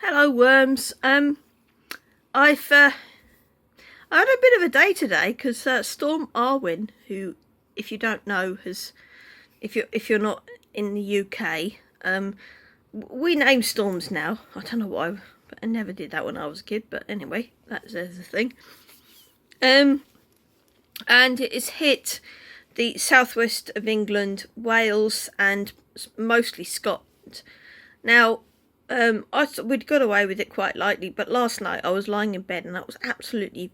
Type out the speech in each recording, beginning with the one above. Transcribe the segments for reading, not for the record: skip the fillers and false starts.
Hello, worms. I've I had a bit of a day today because Storm Arwen, who, if you don't know, if you're not in the UK, we name storms now. I don't know why, but I never did that when I was a kid. But anyway, there's the thing. And it has hit the southwest of England, Wales, and mostly Scotland. Now, I thought we'd got away with it quite lightly, but last night I was lying in bed and I was absolutely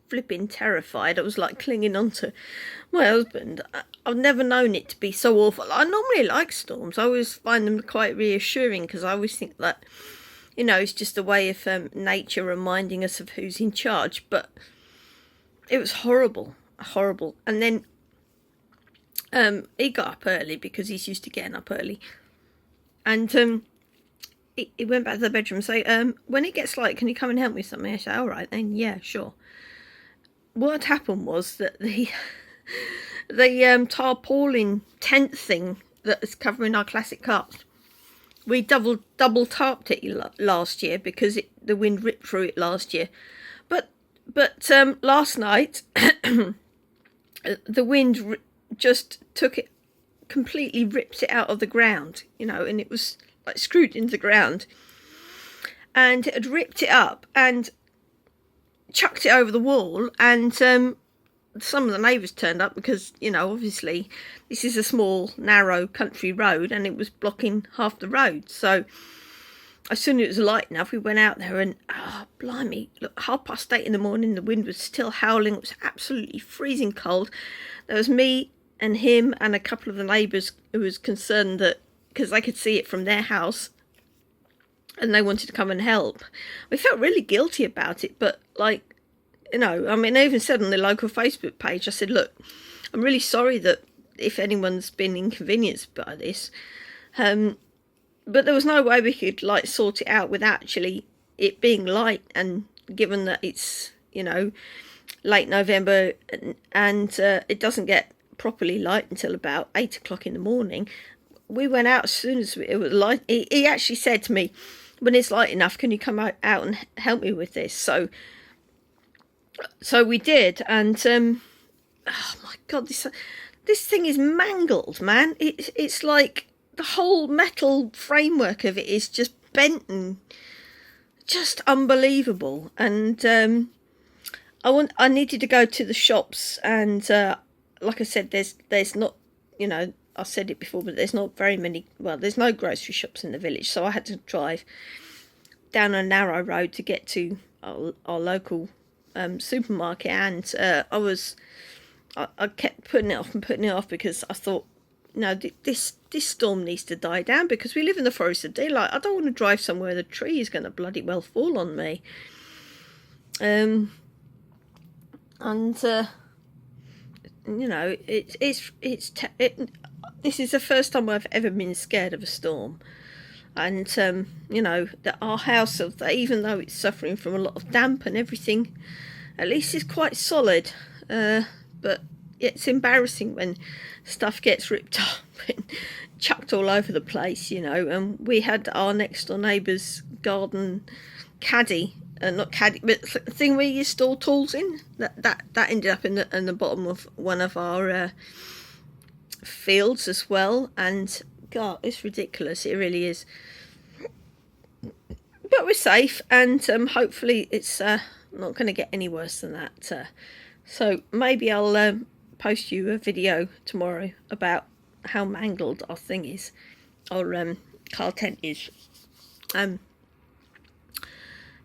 flipping terrified. I was like clinging on to my husband. I've never known it to be so awful. I normally like storms. I always find them quite reassuring because I always think that, it's just a way of nature reminding us of who's in charge. But it was horrible. And then he got up early because he's used to getting up early. And he went back to the bedroom and said, when it gets light, can you come and help me with something? I said, all right then, yeah, sure. What happened was that the tarpaulin tent thing that is covering our classic cars, we double tarped it last year because the wind ripped through it last year. But last night, the wind just took it, completely ripped it out of the ground, and it was like screwed into the ground, and it had ripped it up and chucked it over the wall. And some of the neighbours turned up because, obviously this is a small, narrow country road and it was blocking half the road. So as soon as it was light enough, we went out there and, blimey, look, 8:30 in the morning, the wind was still howling. It was absolutely freezing cold. There was me and him and a couple of the neighbours who was concerned that, because they could see it from their house and they wanted to come and help. We felt really guilty about it, but I even said on the local Facebook page, I said, look, I'm really sorry that if anyone's been inconvenienced by this, but there was no way we could sort it out without actually it being light, and given that it's, late November and it doesn't get properly light until about 8 o'clock in the morning, we went out as soon as it was light. He actually said to me, when it's light enough, can you come out and help me with this? So we did, and oh my god, this thing is mangled, man. It's like the whole metal framework of it is just bent and just unbelievable. And I needed to go to the shops, and like I said, there's not, I said it before, but there's not very many, there's no grocery shops in the village, so I had to drive down a narrow road to get to our local supermarket. And I kept putting it off because I thought, no, this storm needs to die down, because we live in the Forest of Dean. I don't want to drive somewhere the tree is going to bloody well fall on me. This is the first time I've ever been scared of a storm. And that our house, even though it's suffering from a lot of damp and everything, at least is quite solid. But it's embarrassing when stuff gets ripped up and chucked all over the place, And we had our next door neighbour's garden caddy, not caddy, but the thing where you store tools in. That ended up in the bottom of one of our fields as well. And God, it's ridiculous. It really is. But we're safe, and hopefully it's not going to get any worse than that. So maybe I'll post you a video tomorrow about how mangled our thing is, our car tent is.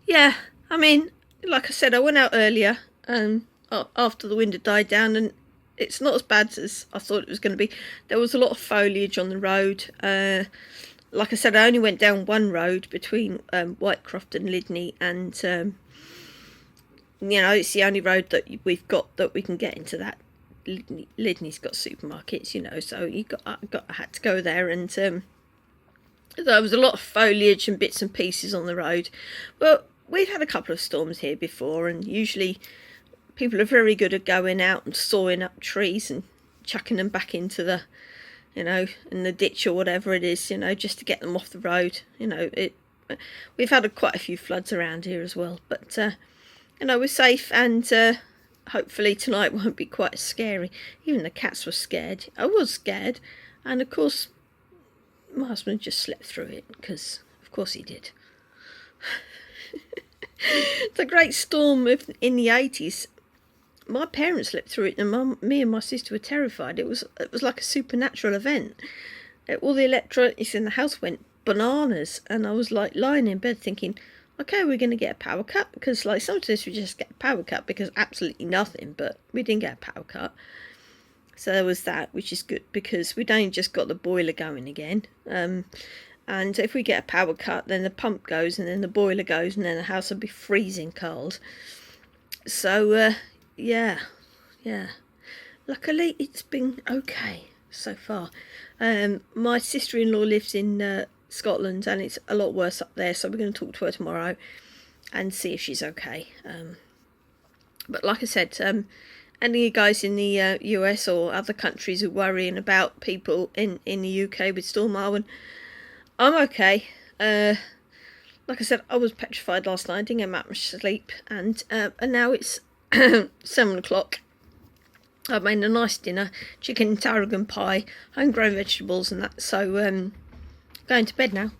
Yeah, I mean, like I said, I went out earlier after the wind had died down, and it's not as bad as I thought it was going to be. There was a lot of foliage on the road. Like I said, I only went down one road between Whitecroft and Lydney, and it's the only road that we've got that we can get into that. Lydney's got supermarkets, so I had to go there, and there was a lot of foliage and bits and pieces on the road. But we've had a couple of storms here before, and usually people are very good at going out and sawing up trees and chucking them back into the, in the ditch or whatever it is, just to get them off the road. we've had quite a few floods around here as well. But we're safe, and hopefully tonight won't be quite as scary. Even the cats were scared. I was scared, and of course my husband just slept through it, because of course he did. The Great Storm in the 80s. My parents slept through it, and me and my sister were terrified. It was like a supernatural event. All the electronics in the house went bananas, and I was like lying in bed thinking, okay, we're going to get a power cut, because like sometimes we just get a power cut because absolutely nothing, but we didn't get a power cut. So there was that, which is good, because we'd only just got the boiler going again. And if we get a power cut, then the pump goes, and then the boiler goes, and then the house will be freezing cold. So yeah. Luckily, it's been okay so far. My sister-in-law lives in Scotland, and it's a lot worse up there, so we're going to talk to her tomorrow and see if she's okay. But like I said, any of you guys in the US or other countries who are worrying about people in the UK with Storm Arwen, I'm okay. Like I said, I was petrified last night. I didn't get much sleep, and now it's 7 o'clock. I've made a nice dinner, chicken tarragon pie, homegrown vegetables and that, so going to bed now.